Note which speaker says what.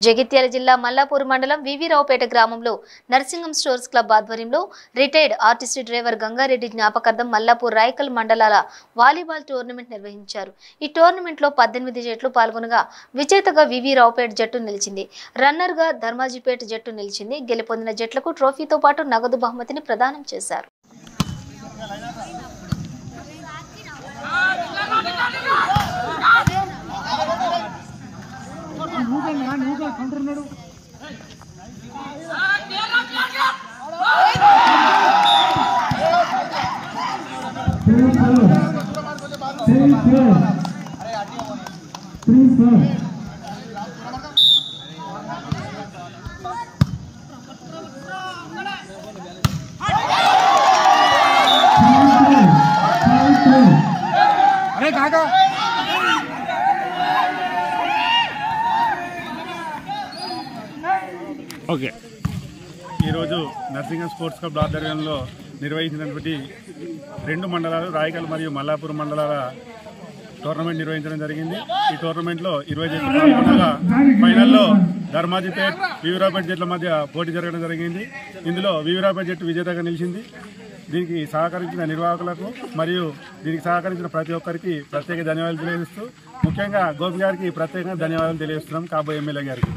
Speaker 1: జగిత్యాల జిల్లా మల్లాపూర్ మండలం వివిరావుపేట గ్రామంలో నర్సింగం స్టోర్స్ క్లబ్ ఆధ్వర్యంలో రిటైర్డ్ ఆర్టిస్ట్ డ్రైవర్ గంగారెడ్డి జ్ఞాపకార్థం మల్లాపూర్ రాయకల్ మండలాల వాలీబాల్ టోర్నమెంట్ నిర్వహించారు. ఈ టోర్నమెంట్ లో 18 జట్లు పాల్గొనగా విజేతగా వివిరావుపేట జట్టు నిలిచింది. రన్నర్ గా ధర్మాజిపేట జట్టు నిలిచింది. గెలుపొందిన జట్లకు ట్రోఫీతో పాటు నగదు బహుమతిని ప్రదానం చేశారు.
Speaker 2: अरे काका
Speaker 3: ఓకే ఈరోజు నర్సింగం స్పోర్ట్స్ క్లబ్ ఆధ్వర్యంలో నిర్వహించినటువంటి 2 మండలాలు రాయకల్ మరియు మల్లాపూర్ మండలాల టోర్నమెంట్ నిర్వహించడం జరిగింది. ఈ టోర్నమెంట్లో 20 జట్లు పాల్గొనగా ఫైనల్లో ధర్మాజిపేట్ వివిరావుపేట జట్ల మధ్య పోటీ జరగడం జరిగింది. ఇందులో వివిరావుపేట జట్టు విజేతగా నిలిచింది. దీనికి సహకరించిన నిర్వాహకులకు మరియు దీనికి సహకరించిన ప్రతి ఒక్కరికి ప్రత్యేక ధన్యవాదాలు తెలియజేస్తూ ముఖ్యంగా గోపి గారికి ప్రత్యేకంగా ధన్యవాదాలు తెలియజేస్తున్నాం కాబోయే ఎమ్మెల్యే గారికి.